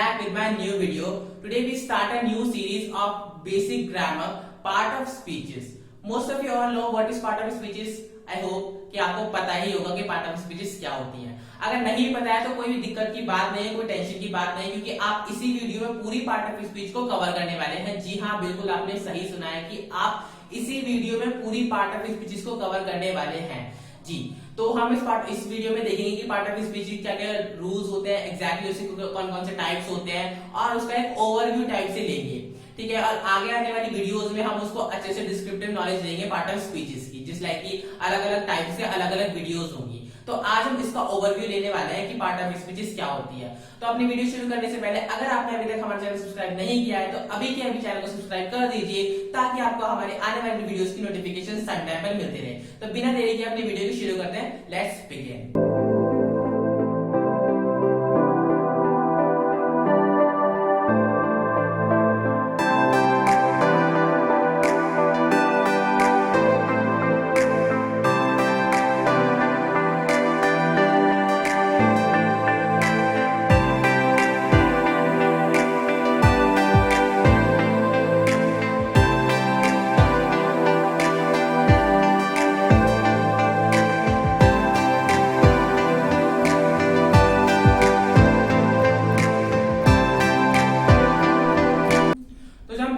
back with my new video. Today we start a new series of basic grammar, part of speeches. Most of you all know what is part of speeches. I hope कि आपको पता ही होगा कि part of speeches क्या होती हैं. अगर नहीं पता है तो कोई भी दिक्कत की बात नहीं है, कोई टेंशन की बात नहीं, क्योंकि आप इसी वीडियो में पूरी पार्ट ऑफ स्पीच को कवर करने वाले हैं. जी हाँ, बिल्कुल आपने सही सुना है कि आप इसी वीडियो में पूरी पार्ट ऑफ स्पीचेस को कवर करने वाले हैं जी. तो हम इस वीडियो में देखेंगे कि पार्ट ऑफ स्पीच क्या क्या रूल्स होते हैं, एग्जैक्टली उसके कौन कौन से टाइप्स होते हैं और उसका एक ओवरव्यू टाइप से लेंगे. ठीक है, और आगे आने वाली वीडियोस में हम उसको अच्छे से डिस्क्रिप्टिव नॉलेज देंगे पार्ट ऑफ स्पीचेस की, जिस लाइक की अलग अलग टाइप से अलग अलग वीडियोस होंगी. तो आज हम इसका ओवरव्यू लेने वाले हैं कि पार्ट ऑफ स्पीचेस क्या होती है. तो अपनी वीडियो शुरू करने से पहले अगर आपने अभी तक हमारे चैनल सब्सक्राइब नहीं किया है तो अभी के अभी चैनल को सब्सक्राइब कर दीजिए, ताकि आपको हमारे आने वाली वीडियोस की नोटिफिकेशन टाइम टाइम पर मिलती रहे. तो बिना देरी के अपनी वीडियो को शुरू करते हैं. Let's begin.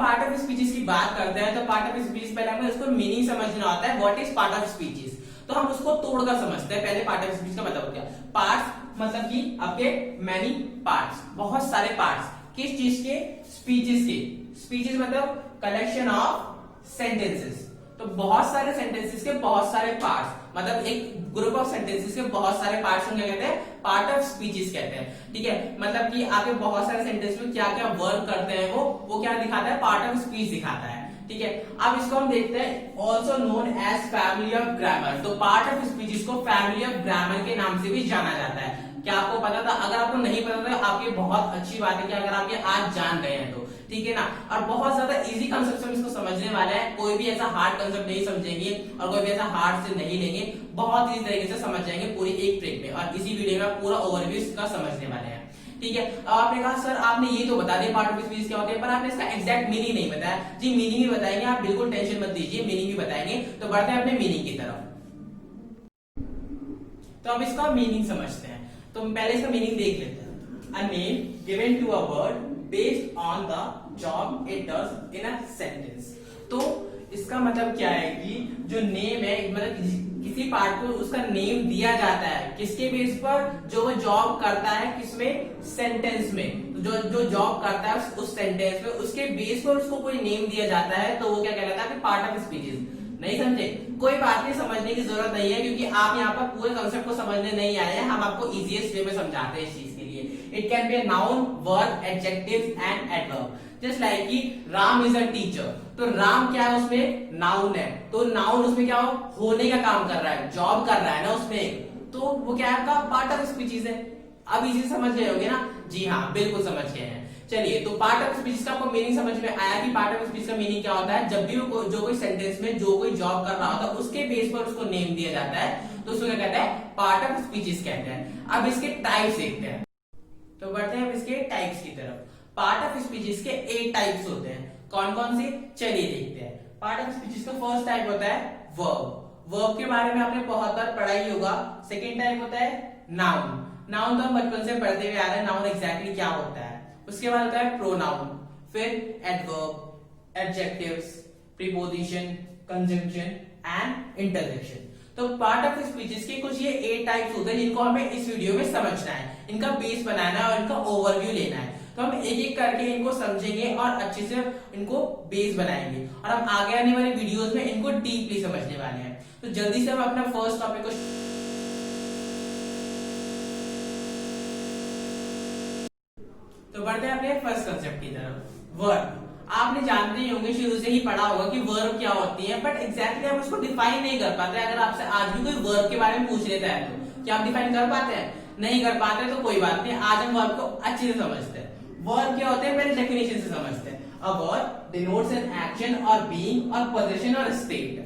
Part of speeches की बात करते हैं तो पार्ट ऑफ स्पीच पहले हमें उसको मीनिंग समझना होता है. What is part of speeches, तो हम उसको तोड़कर समझते हैं. पहले पार्ट ऑफ स्पीच का मतलब क्या? पार्ट्स मतलब कि आपके मैनी पार्ट्स, बहुत सारे पार्ट्स. किस चीज के? स्पीचेस के. स्पीचेस मतलब कलेक्शन ऑफ सेंटेंसेस. तो बहुत सारे सेंटेंसेस के बहुत सारे पार्ट्स, मतलब एक ग्रुप ऑफ सेंटेंसेस के बहुत सारे पार्ट्स को क्या कहते हैं? पार्ट ऑफ स्पीचेस कहते हैं. ठीक है, मतलब कि आपके बहुत सारे सेंटेंस में क्या क्या वर्क करते हैं वो क्या दिखाता है? पार्ट ऑफ स्पीच दिखाता है. ठीक है, अब इसको हम देखते हैं. Also known as family of grammar. तो पार्ट ऑफ स्पीचेस को फैमिली ऑफ ग्रामर के नाम से भी जाना जाता है. क्या आपको पता था? अगर आपको नहीं पता था आपकी बहुत अच्छी बात है कि अगर आप ये आज जान गए हैं तो ठीक है ना. और बहुत ज्यादा इजी कंसेप्ट हम इसको समझने वाले हैं. कोई भी ऐसा हार्ड कंसेप्ट नहीं समझेंगे और कोई भी ऐसा हार्ड से नहीं लेंगे. बहुत इजी तरीके से समझ जाएंगे पूरी एक ट्रिक में, और इसी वीडियो में पूरा ओवरव्यू इसका समझने वाले हैं. ठीक है, अब आपने कहा सर आपने ये तो बता दिया पार्ट ऑफ स्पीच क्या होता है, पर आपने इसका एग्जैक्ट मीनिंग नहीं बताया. जी मीनिंग भी बताएंगे, आप बिल्कुल टेंशन मत लीजिए, मीनिंग भी बताएंगे. तो बढ़ते हैं अपने मीनिंग की तरफ. तो अब इसका मीनिंग समझते हैं. तो पहले इसका मीनिंग देख लेते हैं. A name given to a word based on the job it does in a sentence. तो इसका मतलब क्या है कि जो नेम है, मतलब किसी पार्ट को उसका नेम दिया जाता है किसके बेस पर? जो वो जॉब करता है किसमें? सेंटेंस में. जो जॉब करता है उस सेंटेंस में, उसके बेस पर उसको कोई नेम दिया जाता है, तो वो क्या कहलाता है? Part of speeches. नहीं समझे? कोई बात नहीं, समझने की जरूरत नहीं है, क्योंकि आप यहाँ पर पूरे कंसेप्ट को समझने नहीं आए हैं. हम आपको इजीएस्ट वे में समझाते हैं इस चीज के लिए. It can be noun, verb, adjective and adverb. Just like कि राम इज अ टीचर. तो राम क्या है? उसमें नाउन है. तो नाउन उसमें क्या होने का काम कर रहा है, जॉब कर रहा है ना उसमें. तो वो क्या है? पार्ट ऑफ स्पीचेस है. अब इसी समझ गए होगे ना? जी हाँ, बिल्कुल समझ गए हैं. चलिए, तो पार्ट ऑफ स्पीच का आपको मीनिंग समझ में आया कि पार्ट ऑफ स्पीच का मीनिंग क्या होता है? जब भी जो कोई सेंटेंस में जो कोई जॉब कर रहा होता है उसके बेस पर उसको नेम दिया जाता है, तो उसको क्या कहते हैं? पार्ट ऑफ स्पीचेस कहते हैं. अब इसके टाइप्स देखते हैं. तो बढ़ते हैं अब इसके टाइप्स की तरफ. पार्ट ऑफ स्पीचेस के 8 टाइप्स होते हैं. कौन कौन से? चलिए देखते हैं. पार्ट ऑफ स्पीचेस का फर्स्ट टाइप होता है वर्ब. वर्ब के बारे में आपने बहुत बार पढ़ा ही होगा. सेकेंड टाइप होता है नाउन. नाउन तो हम बचपन से पढ़ते हुए आ रहे हैं. नाउन एग्जैक्टली क्या होता है. उसके बाद होता है प्रोनाउन, फिर adverb, adjectives, preposition, conjunction and interjection. तो पार्ट ऑफ स्पीचेस के कुछ ये 8 टाइप्स होते हैं जिनको हमें इस वीडियो में समझना है, इनका बेस बनाना है और इनका ओवरव्यू लेना है. तो हम एक एक करके इनको समझेंगे और अच्छे से इनको बेस बनाएंगे, और हम आगे आने वाले वीडियोस में इनको डीपली समझने वाले हैं. तो जल्दी से हम अपना फर्स्ट टॉपिक को तो बढ़ते हैं अपने फर्स्ट कंसेप्ट की तरफ. वर्ब. आपने जानते ही होंगे, शुरू से ही पढ़ा होगा कि वर्ब क्या होती है, बट एग्जैक्टली हम उसको डिफाइन नहीं कर पाते. अगर आपसे आज भी कोई वर्ब के बारे में पूछ लेता है तो क्या आप डिफाइन कर पाते हैं? नहीं कर पाते. तो कोई बात नहीं, आज हम वर्ब को अच्छे से समझते हैं. वर्ब क्या होते हैं पहले डेफिनेशन से समझते हैं. A verb denotes an action और बीइंग और पोजीशन और स्टेट.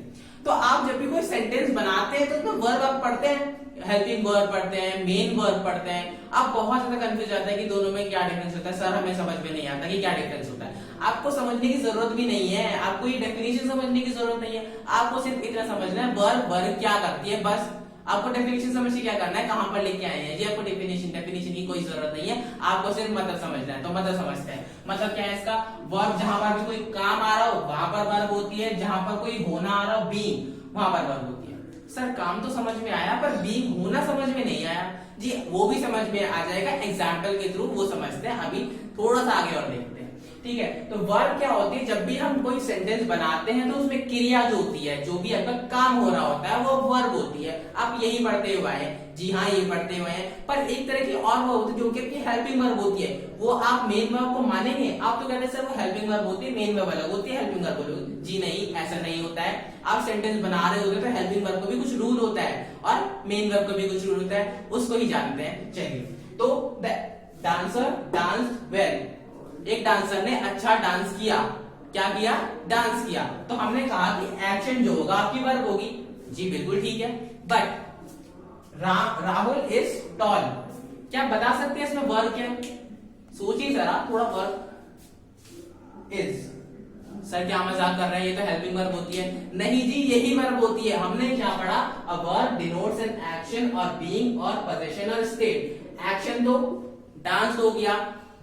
तो आप जब भी कोई सेंटेंस बनाते हैं तो उसमें वर्ब आप पढ़ते हैं, हेल्पिंग वर्ब पढ़ते हैं, मेन वर्ब पढ़ते हैं, आप बहुत ज्यादा कंफ्यूज जाता है कि दोनों में क्या डिफरेंस होता है। सर हमें समझ में नहीं आता कि क्या डिफरेंस होता है। आपको समझने की जरूरत भी नहीं है, आपको ये डेफिनेशन समझने की जरूरत नहीं है, आपको सिर्फ इतना समझना है वर्ब क्या करती है, बस आपको डेफिनेशन समझ के क्या करना है, कहां पर लेके आए हैं जी, आपको डेफिनेशन की कोई जरूरत नहीं है, आपको सिर्फ मतलब समझना है। तो मतलब समझते हैं, मतलब क्या है इसका, वर्ब जहां पर भी कोई काम आ रहा हो वहां पर वर्ब होती है, जहां पर कोई होना आ रहा हो बीइंग वहां पर वर्ब होती है। सर काम तो समझ में आया पर बीइंग होना समझ में नहीं आया जी, वो भी समझ में आ जाएगा एग्जाम्पल के थ्रू, वो समझते हैं अभी थोड़ा सा आगे और देखते हैं। ठीक है, तो वर्ब क्या होती है, जब भी हम कोई सेंटेंस बनाते हैं तो उसमें क्रिया जो होती है, जो भी आपका काम हो रहा होता है वो वर्ब होती है। आप यही पढ़ते हुए आए, जी हाँ ये पढ़ते हुए हैं, पर एक तरह की और वर्ब होती है जो कि हेल्पिंग वर्ब होती है, वो आप मेन वर्ब को मानेंगे, आप तो कहते हैं सर वो हेल्पिंग वर्ब होती है, मेन वर्ब अलग होती है, हेल्पिंग वर्ब अलग। जी नहीं, ऐसा नहीं होता है। आप सेंटेंस बना रहे होते तो हेल्पिंग वर्ब को भी कुछ रूल होता है और मेन वर्ब को भी कुछ रूल होता है, उसको ही जानते हैं। चलिए, तो द डांसर डांस वेल, एक डांसर ने अच्छा डांस किया, क्या किया, डांस किया, तो हमने कहा कि एक्शन जो होगा आपकी वर्ब होगी, जी बिल्कुल ठीक है। बट राहुल इज टॉल, क्या बता सकते हैं इसमें वर्ब क्या है, सोचिए जरा थोड़ा। वर्ब इज, सर क्या मजाक कर रहे हैं, ये तो हेल्पिंग वर्ब होती है। नहीं जी, यही वर्ब होती है। हमने क्या पढ़ा, a verb denotes an action और बीइंग और पोजीशन और स्टेट। एक्शन तो डांस हो गया,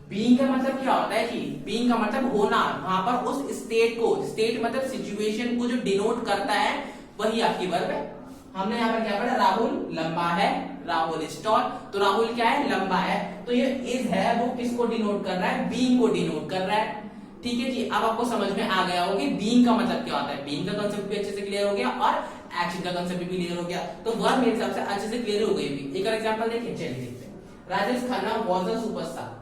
बीइंग का मतलब क्या होता है जी, बीइंग का मतलब होना, वहां पर उस स्टेट को, स्टेट मतलब सिचुएशन को जो डिनोट करता है वही आपकी वर्ब है। हमने यहाँ पर क्या पढ़ा, राहुल लंबा है, राहुल इज टॉल, तो राहुल क्या है, लंबा है, तो ये इज है वो किसको डिनोट कर रहा है, बीइंग को डिनोट कर रहा है। ठीक है जी, अब आपको समझ में आ गया होगा कि बीइंग का मतलब क्या होता है, बीइंग का कांसेप्ट भी अच्छे से क्लियर हो गया और एक्शन का कांसेप्ट भी क्लियर हो गया, तो वर्ब मेरे हिसाब से अच्छे से क्लियर हो गई भी। एक और एग्जांपल देखिए, चलिए देखते हैं। Rajesh Khanna was a superstar,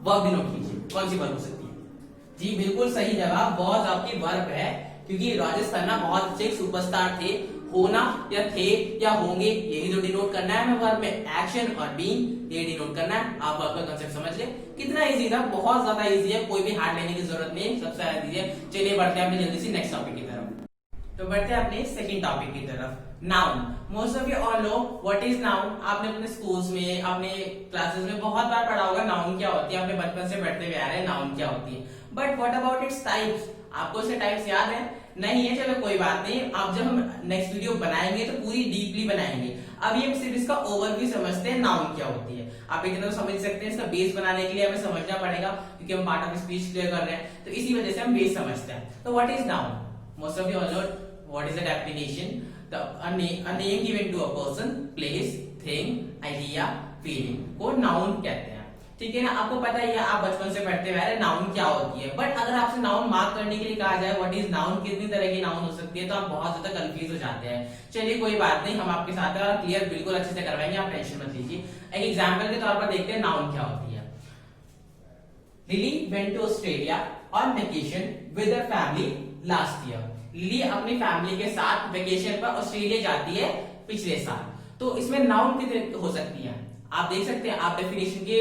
verb denote कीजिए, कौन सी वर्ब हो सकती है जी, बिल्कुल सही जवाब वाज आपकी वर्ब है, क्योंकि राजेश खन्ना बहुत अच्छे सुपरस्टार थे, होना या थे या होंगे यही तो डिनोट करना है हमें वर्ब में, एक्शन और बीइंग ये डिनोट करना है। आप वर्ब का कांसेप्ट समझ गए, कितना इजी था, बहुत ज्यादा इजी है, कोई भी हार्ड लेने की जरूरत नहीं, सबसे ज्यादा इजी है। चलिए बढ़ते हैं अपने जल्दी से नेक्स्ट टॉपिक की तरफ। तो बढ़ते हैं अपने सेकंड टॉपिक की तरफ, noun. Most of you all know what is noun. आपने अपने स्कूल्स में, अपने क्लासेस में बहुत बार पढ़ा होगा नाउन क्या होती है, अपने बचपन से पढ़ते हुए आ रहे हैं नाउन क्या होती है। But what about its types, आपको इसके टाइप्स याद है? नहीं है, चलो कोई बात नहीं, अब जब हम नेक्स्ट वीडियो बनाएंगे तो पूरी डीपली बनाएंगे। अभी हम सिर्फ इसका ओवरव्यू समझते हैं, नाउन क्या होती है। आप इतना तो समझ सकते हैं, इसका बेस बनाने के लिए हमें समझना पड़ेगा, क्योंकि हम पार्ट ऑफ स्पीच क्लियर कर रहे हैं, तो इसी वजह से हम बेस समझते हैं। तो what is noun? Most of you all know what is the definition, a name given to a person, place, thing, idea, feeling को नाउन कहते हैं। ठीक है ना, आपको पता ही है, आप बचपन से पढ़ते हुए नाउन क्या होती है। बट अगर आपसे नाउन मार्क करने के लिए कहा जाए व्हाट इज नाउन, कितनी तरह की नाउन हो सकती है, तो आप बहुत ज्यादा कंफ्यूज हो जाते हैं। चलिए कोई बात नहीं, हम आपके साथ हैं और क्लियर बिल्कुल अच्छे से करवाएंगे, आप टेंशन मत लीजिए। एक एग्जाम्पल के तौर पर देखते हैं नाउन क्या होती है। Lily went to Australia on vacation with her family last year. Lily अपनी फैमिली के साथ वेकेशन पर ऑस्ट्रेलिया जाती है पिछले साल। तो इसमें नाउन कितने हो सकती है आप देख सकते हैं, आप डेफिनेशन के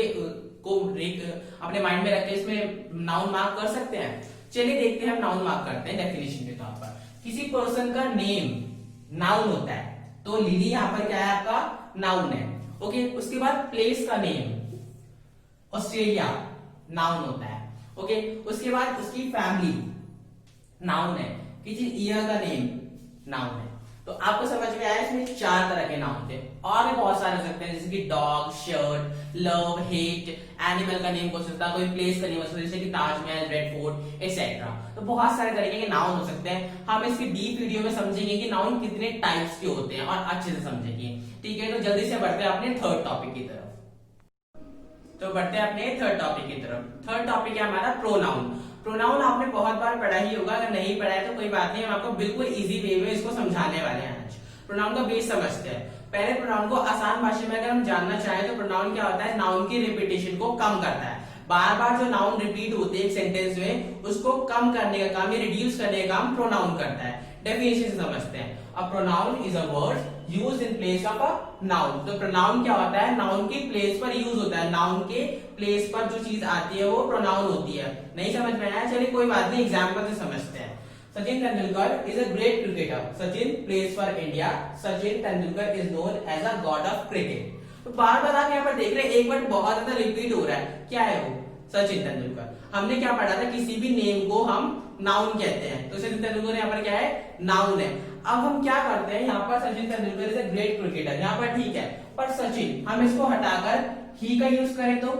को अपने माइंड में रख के इसमें नाउन मार्क कर सकते हैं। चलिए देखते हैं हम नाउन मार्क करते हैं डेफिनेशन के तौर पर। किसी पर्सन का नेम नाउन होता है, तो लिली यहाँ पर क्या है आपका नाउन है। ओके, उसके बाद प्लेस का नेम ऑस्ट्रेलिया नाउन होता है। ओके, उसके बाद उसकी फैमिली नाउन है, किसी ईयर का नेम नाउन है। तो आपको समझ में आया, इसमें 4 तरह के नाउन थे, और भी बहुत सारे हो सकते हैं, जैसे कि dog, shirt, love, hate, animal का नेम हो सकता है, कोई प्लेस का नेम हो सकता है, जैसे कि ताजमहल, रेड फोर्ट एक्सेट्रा। तो बहुत सारे तरीके के नाउन हो सकते हैं। हम इसकी डीप वीडियो में समझेंगे कि नाउन कितने टाइप्स के होते हैं और अच्छे से समझेंगे। ठीक है, तो जल्दी से बढ़ते हैं अपने थर्ड टॉपिक की तरफ। तो बढ़ते हैं अपने थर्ड टॉपिक की तरफ। थर्ड टॉपिक है हमारा प्रोनाउन। प्रोनाउन आपने बहुत बार पढ़ा ही होगा, अगर नहीं पढ़ा है तो कोई बात नहीं, हम आपको बिल्कुल इजी वे में इसको समझाने वाले हैं आज। प्रोनाउन का बेस समझते हैं। पहले प्रोनाउन को आसान भाषा में अगर हम जानना चाहें तो प्रोनाउन क्या होता है, नाउन की रिपीटेशन को कम करता है। बार बार जो नाउन रिपीट होते हैं एक सेंटेंस में, उसको कम करने का काम या रिड्यूस करने का काम प्रोनाउन करता है। डेफिनेशन से समझते हैं। A pronoun is a word used in place of a noun. तो प्रोनाउन क्या होता है, नाउन की प्लेस पर यूज होता है, नाउन के प्लेस पर जो चीज आती है वो प्रोनाउन होती है। नहीं समझ में आया, चलिए कोई बात नहीं, एग्जांपल से समझते हैं। Sachin Tendulkar is a great cricketer. Sachin plays for India. Sachin Tendulkar is known as a god of cricket. तो बार बार आप यहाँ पर देख रहे हैं एक वर्ड बहुत ज्यादा रिपीट हो रहा है, क्या है वो? सचिन तेंदुलकर। हमने क्या पढ़ा था, किसी भी नेम को हम नाउन कहते हैं, तो सचिन तेंदुलकर यहाँ पर क्या है, नाउन है। अब हम क्या करते हैं यहाँ पर, Sachin Tendulkar is a great cricketer, यहाँ पर ठीक है, पर सचिन हम इसको हटाकर ही का यूज करें तो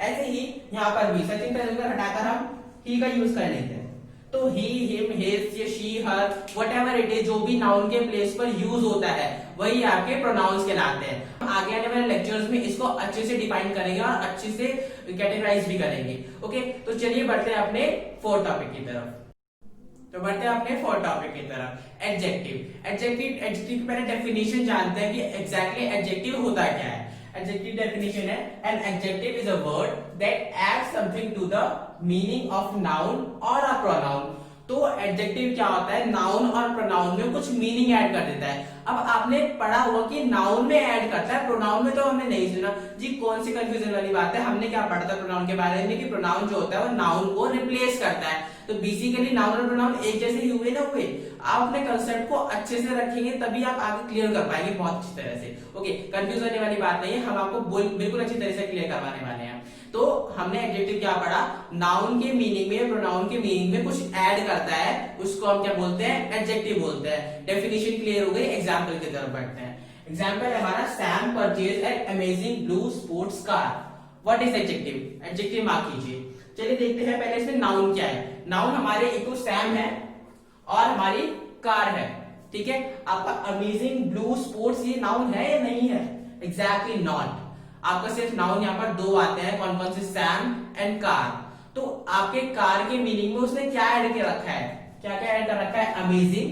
ऐसे ही यहाँ पर भी सचिन तेंदुलकर हटाकर हम ही का यूज कर लेते हैं, तो he, him, his, she, her, whatever it is, जो भी नाउन के प्लेस पर यूज होता है वही आपके प्रोनाउंस कहलाते हैं। हम आगे आने वाले लेक्चर्स में इसको अच्छे से डिफाइन करेंगे और अच्छे से कैटेगराइज भी करेंगे। ओके, तो चलिए बढ़ते हैं अपने फोर्थ टॉपिक की तरफ। तो बढ़ते हैं अपने फोर्थ टॉपिक की तरफ, एडजेक्टिव। एडजेक्टिव की पहले डेफिनेशन जानते हैं कि एग्जैक्टली एडजेक्टिव होता क्या है। एडजेक्टिव डेफिनेशन है, an adjective is a word that adds something to the meaning of noun और अ प्रोनाउन। तो एडजेक्टिव क्या होता है, नाउन और प्रोनाउन में कुछ मीनिंग ऐड कर देता है। अब आपने पढ़ा हुआ कि नाउन में ऐड करता है, प्रोनाउन में तो हमने नहीं सुना जी। कौन सी कंफ्यूजन वाली बात है, हमने क्या पढ़ा था प्रोनाउन के बारे में कि प्रोनाउन जो होता है वो नाउन को रिप्लेस करता है। तो बेसिकली नाउन और प्रोनाउन एक जैसे ही हुए ना हुए। आप अपने कंसेप्ट को अच्छे से रखेंगे तभी आप आगे क्लियर कर पाएंगे बहुत अच्छी तरह से। ओके, कंफ्यूज होने वाली बात नहीं है, हम आपको बिल्कुल अच्छी तरह से क्लियर करवाने वाले हैं। तो हमने एडजेक्टिव क्या पढ़ा, नाउन के मीनिंग में, प्रोनाउन के मीनिंग में कुछ ऐड करता है, उसको हम क्या बोलते हैं, एडजेक्टिव बोलते हैं। डेफिनेशन क्लियर हो गई, एग्जांपल की तरफ बढ़ते हैं। एग्जांपल है हमारा, Sam purchase an amazing blue sports car. What is adjective? Adjective mark कीजिए। चलिए देखते हैं पहले इसमें नाउन क्या है। नाउन हमारे एक तो सैम है और हमारी कार है, ठीक है। आपका अमेजिंग ब्लू स्पोर्ट्स ये नाउन है या नहीं है? Exactly not. आपका सिर्फ नाउन यहाँ पर दो आते हैं, कौन कौन से, सैम एंड कार। तो आपके कार के मीनिंग में उसने क्या ऐड कर रखा है, क्या क्या ऐड कर रखा है, अमेजिंग,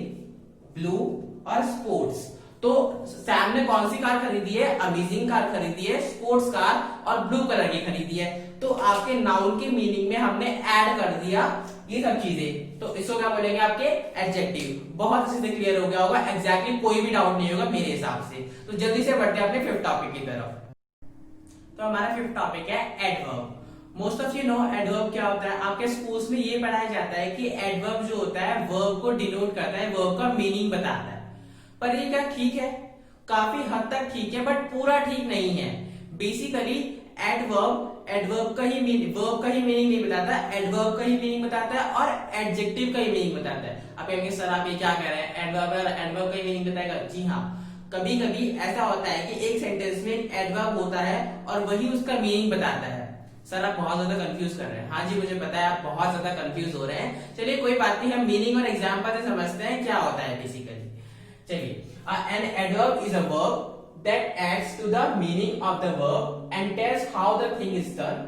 ब्लू और स्पोर्ट्स। तो सैम ने कौन सी कार खरीदी है, अमेजिंग कार खरीदी है, स्पोर्ट्स कार और ब्लू कलर की खरीदी है। तो आपके नाउन के मीनिंग में हमने ऐड कर दिया ये सब चीजें, तो इसको क्या बोलेंगे, आपके एडजेक्टिव। बहुत अच्छे से क्लियर हो गया होगा, एग्जैक्टली कोई भी डाउट नहीं होगा मेरे हिसाब से। तो जल्दी से बढ़ते हैं अपने फिफ्थ टॉपिक की तरफ। तो हमारा फिफ्थ टॉपिक है adverb. Most of you know adverb क्या होता है। आपके स्कूल्स में ये पढ़ाया जाता है कि एडवर्ब जो होता है वर्ब को डिनोट करता है, वर्ब का मीनिंग बताता है। पर ये क्या ठीक है? काफी हद तक ठीक है, बट पूरा ठीक नहीं है। बेसिकली एडवर्ब का ही मीनिंग नहीं बताता, एडवर्ब का ही मीनिंग बताता है और एडजेक्टिव का ही मीनिंग बताता है। आप कहेंगे सर आप ये क्या कह रहे हैं, एडवर्ब का ही मीनिंग बताएगा? जी हाँ, कभी कभी ऐसा होता है कि एक सेंटेंस में एडवर्ब होता है और वही उसका मीनिंग बताता है। सर आप बहुत ज्यादा कंफ्यूज कर रहे हैं। हाँ जी, मुझे पता है आप बहुत ज्यादा कंफ्यूज हो रहे हैं। चलिए कोई बात नहीं, हम मीनिंग और एग्जांपल से समझते हैं क्या होता है बेसिकली। चलिए, an adverb is a verb that adds to the meaning of the verb and tells how the thing is done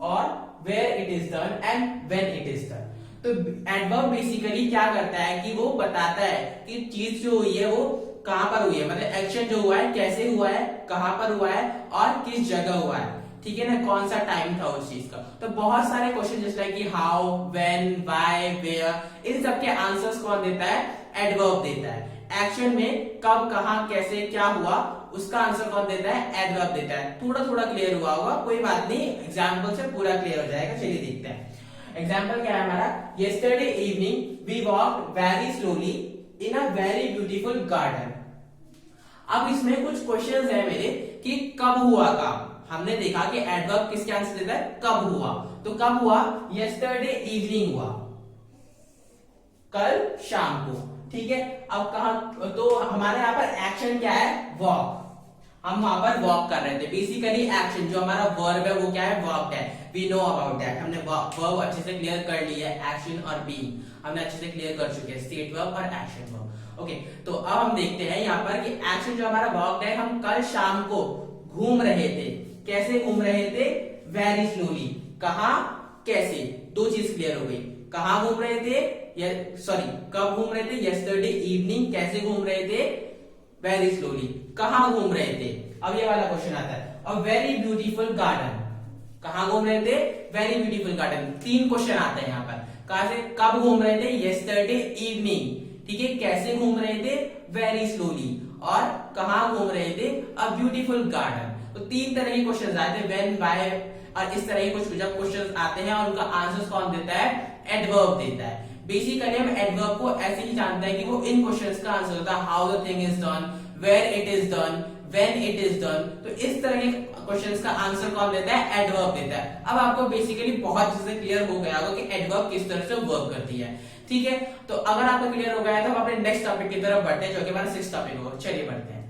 or where it is done and when it is done। तो adverb basically क्या करता है कि वो बताता है कि चीज जो हुई है वो कहां पर हुई है, मतलब एक्शन जो हुआ है कैसे हुआ है, कहां पर हुआ है और किस जगह हुआ है, ठीक है ना, कौन सा टाइम था उस चीज का। तो बहुत सारे क्वेश्चन जैसे लाइक कि हाउ, व्हेन, व्हाई, वेयर, इन सब के आंसर्स कौन देता है, एडवर्ब देता है। एक्शन में कब, कहां, कैसे, क्या हुआ, उसका आंसर कौन देता है, एडवर्ब देता है। थोड़ा थोड़ा क्लियर हुआ होगा, कोई बात नहीं, एग्जांपल से पूरा क्लियर हो जाएगा। चलिए देखते हैं एग्जांपल क्या है हमारा। Yesterday evening we walked very slowly in a very beautiful garden. अब इसमें कुछ क्वेश्चंस है मेरे कि कब हुआ काम। हमने देखा कि एडवर्ब किसके आंसर देता है, कब हुआ। तो कब हुआ, यस्टरडे इवनिंग हुआ, कल शाम को, ठीक है। अब कहा, तो हमारे यहाँ पर एक्शन क्या है, वॉक। हम वहां पर वॉक कर रहे थे। बेसिकली एक्शन जो हमारा वर्ब है वो क्या है, वॉक है। वी नो अबाउट दैट, हमने वर्ब अच्छे से क्लियर कर लिया है। एक्शन और बीइंग हमने अच्छे से क्लियर कर चुके हैं, स्टेट वर्ब और एक्शन वर्ब। ओके, तो अब हम देखते हैं यहाँ पर कि एक्शन जो हमारा वॉक है, हम कल शाम को घूम रहे थे। कैसे घूम रहे थे, वेरी स्लोली। कहा, कैसे, दो चीज क्लियर हो गई। कहां घूम रहे थे, कब घूम रहे थे, यस्टरडे इवनिंग। कैसे घूम रहे थे, वेरी स्लोली। कहां घूम रहे थे, अब ये वाला क्वेश्चन आता है। और वेरी ब्यूटीफुल गार्डन, कहां घूम रहे थे, वेरी ब्यूटीफुल गार्डन। तीन क्वेश्चन आते हैं यहाँ पर। कहां से, कब घूम रहे थे, यस्टरडे इवनिंग, ठीक है। कैसे घूम रहे थे, वेरी स्लोली। और कहां घूम रहे थे, अ ब्यूटीफुल गार्डन। तो तीन तरह के क्वेश्चन आते हैं, व्हेन, व्हाई और इस तरह के कुछ जब क्वेश्चन आते हैं और उनका आंसर कौन देता है, एडवर्ब देता है। बेसिकली हम एडवर्ब को ऐसे ही जानते हैं कि वो इन क्वेश्चंस का आंसर होता है, how the thing is done, where it is done, when it is done. तो इस तरह के क्वेश्चंस का आंसर कौन देता है? एडवर्ब देता है। अब आपको बेसिकली बहुत चीजें क्लियर हो गया होगा कि एडवर्ब किस तरह से वर्क करती है, ठीक है। तो अगर आपको क्लियर हो गया है तो हम अपने नेक्स्ट टॉपिक की तरफ बढ़ते हैं, जो कि हमारा 6th टॉपिक होगा। चलिए बढ़ते हैं।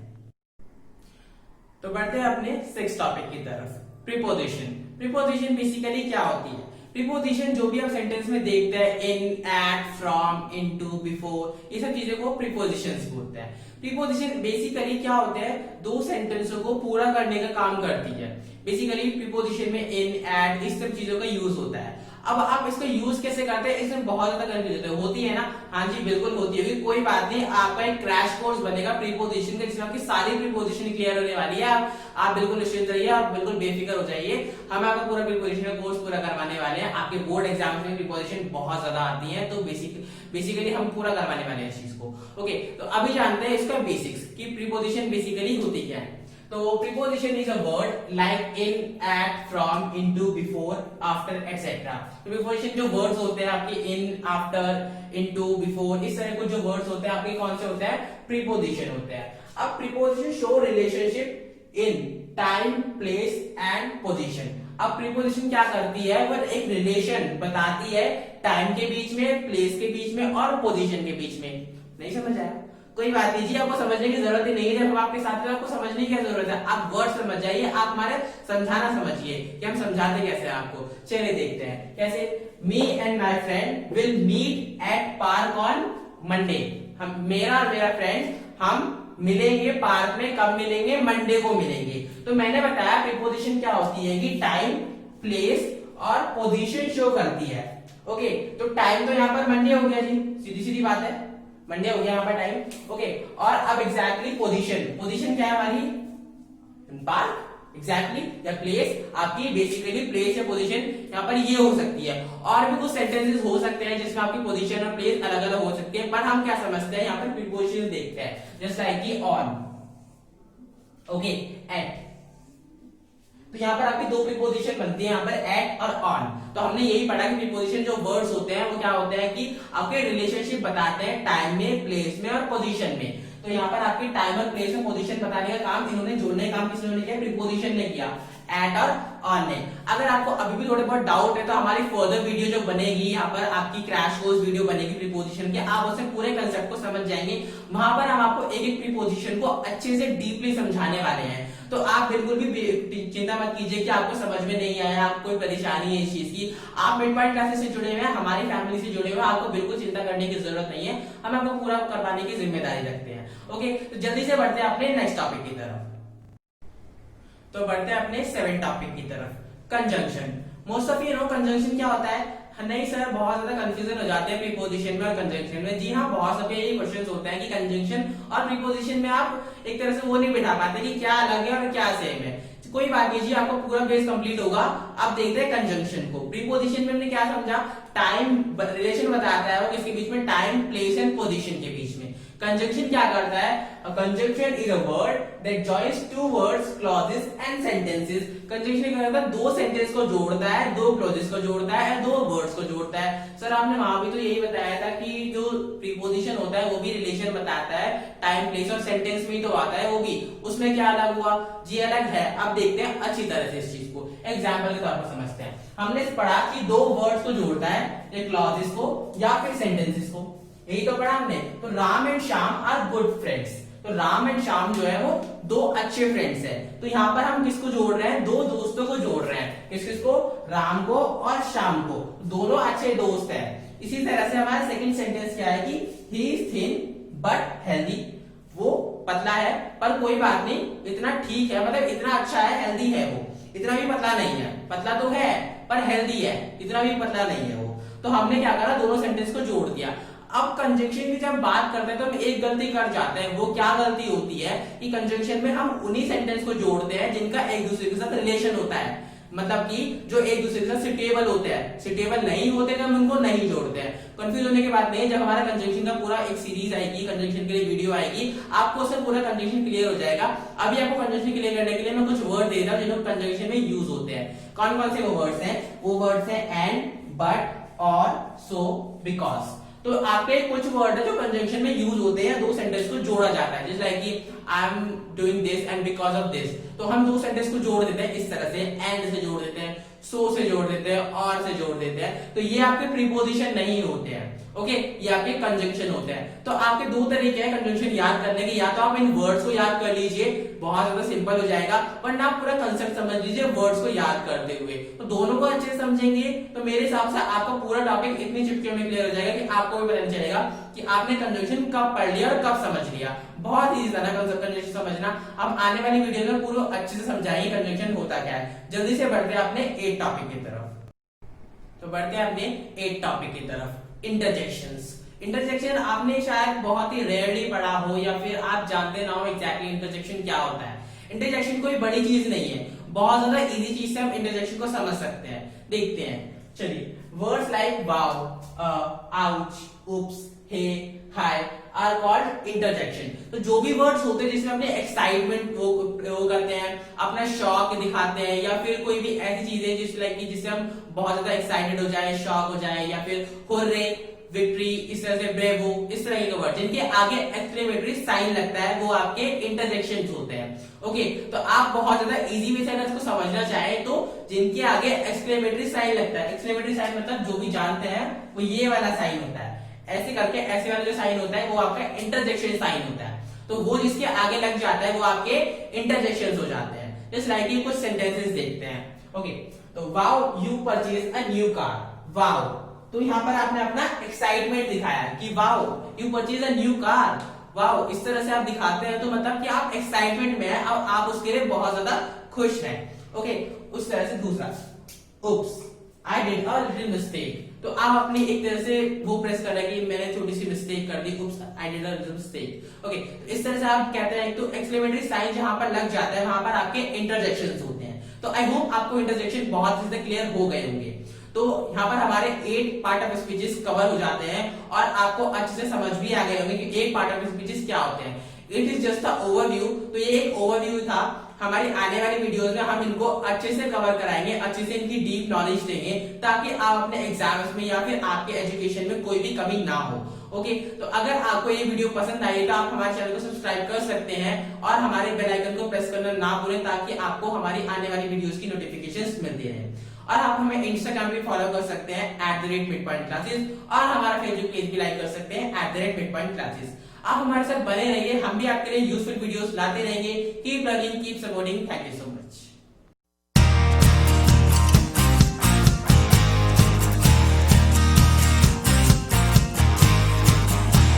तो बढ़ते हैं अपने 6th टॉपिक की तरफ, प्रीपोजिशन। प्रीपोजिशन बेसिकली क्या होती है? प्रीपोजिशन जो भी आप सेंटेंस में देखते हैं, इन, एट, फ्रॉम, इनटू, बिफोर, ये सब चीजों को प्रीपोजिशंस बोलते हैं। प्रीपोजिशन बेसिकली क्या होते हैं? दो सेंटेंसों को पूरा करने का काम करती है। बेसिकली प्रीपोजिशन में इन, एट, इस सब चीजों का यूज होता है। अब आप इसका यूज कैसे करते हैं, इसमें बहुत ज्यादा कंफ्यूजन होती है ना? हाँ जी बिल्कुल होती होगी, कोई बात नहीं, आपका एक क्रैश कोर्स बनेगा प्रीपोजिशन का, जिसमें आपकी सारी प्रीपोजिशन क्लियर होने वाली है। आप बिल्कुल निश्चिंत रहिए, आप बिल्कुल बेफिक्र हो जाइए। हम आपका पूरा प्रीपोजिशन का कोर्स पूरा करवाने वाले हैं। आपके बोर्ड एग्जाम में प्रीपोजिशन बहुत ज्यादा आती है, तो बेसिकली हम पूरा करवाने वाले हैं इस चीज को। ओके, तो अभी जानते हैं इसका बेसिक्स कि प्रीपोजिशन बेसिकली होती क्या है। तो preposition is a word like in, at, from, into, before, after, etcetera. तो प्रीपोजिशन जो वर्ड्स होते हैं आपके इन, आफ्टर, इनटू, बिफोर, इस तरह के जो वर्ड्स होते हैं आपके कौन से होते हैं? प्रीपोजिशन होते हैं। अब preposition show relationship in time, place and position. अब प्रीपोजिशन क्या करती है? वह एक रिलेशन बताती है टाइम के बीच में, प्लेस के बीच में और पोजीशन के बीच में। नहीं समझ आया? कोई बात नहीं जी, आपको समझने की जरूरत ही नहीं है। जब हम आपके साथ हैं आपको समझने की क्या जरूरत है? आप वर्ड समझ जाइए, आप हमारे समझाना समझिए कि हम समझाते कैसे हैं आपको। चलिए देखते हैं कैसे। Me and my friend will meet at park on Monday. हम, मेरा और मेरा फ्रेंड, हम मिलेंगे पार्क में। कब मिलेंगे? मंडे को मिलेंगे। तो मैंने बताया प्रीपोजिशन क्या होती है कि टाइम, प्लेस और पोजीशन शो करती है। ओके, तो टाइम तो यहाँ पर मंडे हो गया जी, सीधी सीधी बात है, मंडे हो गया यहाँ पर टाइम। ओके, और अब एग्जैक्टली पोजीशन, पोजीशन क्या है हमारी? पार्क, एग्जैक्टली, या प्लेस, आपकी बेसिकली प्लेस या पोजीशन यहाँ पर ये हो सकती है। और भी कुछ सेंटेंसेस हो सकते हैं जिसमें आपकी पोजीशन और प्लेस अलग अलग हो सकती है, पर हम क्या समझते हैं यहाँ पर प्रीपोजिशन देखते हैं, जस्ट लाइक की ऑन, ओके, एट। तो यहाँ पर आपकी दो प्रीपोजिशन बनती है, यहाँ पर एट और ऑन। तो हमने यही पढ़ा कि प्रीपोजिशन जो वर्ड्स होते हैं वो क्या होते हैं कि आपके रिलेशनशिप बताते हैं टाइम में, प्लेस में और पोजीशन में। तो यहाँ पर आपकी टाइम और प्लेस और पोजीशन बताने का काम इन्होंने, जोड़ने का काम किसने किया? प्रीपोजिशन ने किया, एट और ऑन ने। अगर आपको अभी भी थोड़े बहुत डाउट है तो हमारी फर्दर वीडियो जो बनेगी, यहाँ पर आपकी क्रैश कोर्स वीडियो बनेगी प्रीपोजिशन की, आप उससे पूरे कंसेप्ट को समझ जाएंगे। वहां पर हम आपको एक एक प्रीपोजिशन को अच्छे से डीपली समझाने वाले हैं। तो आप बिल्कुल भी चिंता मत कीजिए कि आपको समझ में नहीं आया, आपको कोई परेशानी है इस चीज की। आप मिड पॉइंट क्लासेस से जुड़े हुए हैं, हमारी फैमिली से जुड़े हुए हैं, आपको बिल्कुल चिंता करने की जरूरत नहीं है। हम आपको पूरा करवाने की जिम्मेदारी रखते हैं। ओके, तो जल्दी से बढ़ते हैं अपने नेक्स्ट टॉपिक की तरफ। तो बढ़ते हैं अपने 7th टॉपिक की तरफ, conjunction. Most of you know conjunction क्या होता है? नहीं सर, बहुत ज्यादा कंफ्यूजन हो जाते हैं प्रीपोजिशन में और कंजंक्शन में। जी हाँ, बहुत सारे यही क्वेश्चंस होते हैं कि कंजंक्शन और प्रीपोजिशन में आप एक तरह से वो नहीं बिठा पाते कि क्या अलग है और क्या सेम है। कोई बात नहीं जी, आपको पूरा बेस कंप्लीट होगा। अब देखते हैं कंजंक्शन को। प्रीपोजिशन में हमने क्या समझा? टाइम रिलेशन बताता है वो किसके बीच में? टाइम, प्लेस एंड पोजीशन के बीच में। कंजंक्शन क्या करता है? A conjunction is a word that joins two words, clauses and sentences. Conjunction क्या करता है? दो सेंटेंस को जोड़ता है, दो क्लॉजेस को जोड़ता है, दो वर्ड्स को जोड़ता है। सर आपने वहां भी तो यही बताया था कि जो प्रीपोजिशन होता है वो भी रिलेशन बताता है, टाइम, प्लेस और सेंटेंस में ही तो आता है वो भी। उसमें क्या अलग हुआ? जी अलग है। अब देखते हैं अच्छी तरह से इस चीज को, एग्जाम्पल के तौर पर समझते हैं। हमने पढ़ा कि दो वर्ड्स को जोड़ता है, एक क्लॉजेस को या फिर सेंटेंसेस को, यही तो पढ़ा हमने। तो Ram and Shyam are good friends. तो राम एंड श्याम जो है वो दो अच्छे फ्रेंड्स हैं। तो यहाँ पर हम किसको जोड़ रहे हैं? दो दोस्तों को जोड़ रहे हैं। किसको? राम को और श्याम को। दोनों अच्छे दोस्त हैं। इसी तरह से हमारा सेकंड सेंटेंस क्या है कि he is thin but healthy. वो पतला है पर कोई बात नहीं, इतना ठीक है, मतलब इतना अच्छा है, हेल्दी है वो, इतना भी पतला नहीं है। पतला तो है पर हेल्दी है, इतना भी पतला नहीं है वो। तो हमने क्या करा? दोनों सेंटेंस को जोड़ दिया। अब कंजंक्शन की जब बात करते हैं तो हम एक गलती कर जाते हैं। वो क्या गलती होती है कि कंजंक्शन में हम उन्हीं सेंटेंस को जोड़ते हैं जिनका एक दूसरे के साथ रिलेशन होता है, मतलब कि जो एक दूसरे के साथ सिटेबल होते हैं। सिटेबल नहीं होते तो हम उनको नहीं जोड़ते हैं। कंफ्यूज होने की बात नहीं है। जब हमारा कंजंक्शन का पूरा एक सीरीज आएगी, कंजंक्शन के लिए वीडियो आएगी, आपको उससे पूरा कंजंक्शन क्लियर हो जाएगा। अभी आपको कंजंक्शन क्लियर करने के लिए मैं कुछ वर्ड दे रहा हूं जो कंजंक्शन में यूज होते हैं। कौन कौन से वो वर्ड्स हैं? वो वर्ड्स हैं एंड, बट, और, सो, बिकॉज। तो आपके कुछ वर्ड है जो कंजंक्शन में यूज होते हैं, दो सेंटेंस को जोड़ा जाता है, जैसे लाइक कि I am doing this and because of this, तो हम दो सेंटेंस को जोड़ देते हैं इस तरह से, एंड से जोड़ देते हैं, सो से जोड़ देते हैं, और से जोड़ देते हैं, तो ये आपके प्रीपोजिशन नहीं होते हैं, ओके, ये आपके कंजंक्शन होते हैं। तो आपके दो तरीके हैं कंजंक्शन याद करने के, या तो आप इन वर्ड्स को याद कर लीजिए, बहुत ज्यादा सिंपल हो जाएगा, वरना आप पूरा कंसेप्ट समझ लीजिए वर्ड्स को याद करते हुए। तो दोनों को अच्छे से समझेंगे तो मेरे हिसाब से आपका पूरा टॉपिक इतनी चुटकियों में क्लियर हो जाएगा कि आपको भी पता चलेगा कि आपने कंजंक्शन कब पढ़ लिया और कब समझ लिया। बहुत ईजी था ना कंजंक्शन समझना। अब आने वाली वीडियो में पूरा अच्छे से समझाएंगे कंजंक्शन होता क्या है। जल्दी से बढ़ते हैं अपने 8 टॉपिक की तरफ। तो बढ़ते हैं अपने 8 टॉपिक की तरफ, इंटरजेक्शंस। इंटरजेक्शन आपने शायद बहुत ही रेयरली पढ़ा हो, या फिर आप जानते ना हो एग्जैक्टली इंटरजेक्शन क्या होता है। इंटरजेक्शन कोई बड़ी चीज नहीं है, बहुत ज्यादा इजी चीज से हम इंटरजेक्शन को समझ सकते हैं। देखते हैं, चलिए, words like wow, ouch, oops, hey, hi are called interjection. तो जो भी वर्ड्स होते हैं जिसमें अपने एक्साइटमेंट वो करते हैं, अपना शौक दिखाते हैं, या फिर कोई भी ऐसी चीजें जिससे हम बहुत ज्यादा एक्साइटेड हो जाए, शॉक हो जाए, या फिर हुर्रे, विक्ट्री, इस तरह से ब्रेवो, इस तरह के वर्ड जिनके आगे एक्सक्लेमेटरी साइन लगता है, वो आपके इंटरजेक्शंस होते हैं। ओके, तो आप बहुत ज्यादा इजी वे से अगर इसको समझना चाहें तो जिनके आगे एक्सक्लेमेटरी साइन लगता है, एक्सक्लेमेटरी साइन मतलब जो भी जानते हैं वो ये वाला साइन होता है, ऐसे करके ऐसे वाला जो साइन होता है वो आपका इंटरजेक्शन साइन होता है। तो वो जिसके आगे लग जाता है वो आपके इंटरजेक्शंस हो जाते हैं। जस्ट लाइक कुछ सेंटेंसेस देखते हैं। ओके, तो wow you purchase a new car. Wow, तो यहाँ पर आपने अपना एक्साइटमेंट दिखाया कि wow you purchase a new car. Wow, इस तरह से आप दिखाते हैं तो मतलब कि आप एक्साइटमेंट में हैं, अब आप उसके लिए बहुत ज्यादा खुश हैं। ओके, उस तरह से दूसरा, oops, I did a little mistake. तो आप अपनी एक तरह से वो प्रेस कर रहे हैं कि मैंने छोटी सी मिस्टेक कर दी, oops I did a little mistake. Okay, तो इस तरह से आप कहते हैं, तो एक्सक्लेमेटरी साइन जहां पर लग जाता है वहां पर आपके इंटरजेक्शंस होते हैं। तो आई होप आपको इंटरजेक्शन बहुत अच्छे से क्लियर हो गए होंगे। तो यहाँ पर हमारे 8 पार्ट ऑफ स्पीचेस कवर हो जाते हैं और आपको अच्छे से समझ भी आ गए होंगे कि 8 पार्ट ऑफ स्पीचेस क्या होते हैं। It is just a overview. तो ये एक ओवरव्यू था। हमारी आने वाली वीडियोस में हम इनको अच्छे से कवर कराएंगे, अच्छे से इनकी डीप नॉलेज देंगे, ताकि आप अपने एग्जाम्स में या फिर आपके एजुकेशन में कोई भी कमी ना हो। ओके, तो अगर आपको ये वीडियो पसंद आई तो आप हमारे चैनल को सब्सक्राइब कर सकते हैं और हमारे बेल आइकन को प्रेस करना ना भूलें, ताकि आपको हमारी आने वाली वीडियोस की नोटिफिकेशंस मिलती रहे। और आप हमें इंस्टाग्राम पे फॉलो कर सकते हैं @midpointclasses, और हमारा फेसबुक पेज भी लाइक कर सकते हैं @midpointclasses। आप हमारे साथ बने रहिए, हम भी आपके लिए यूजफुल वीडियोस लाते रहेंगे। Keep learning, keep supporting. Thank you so much.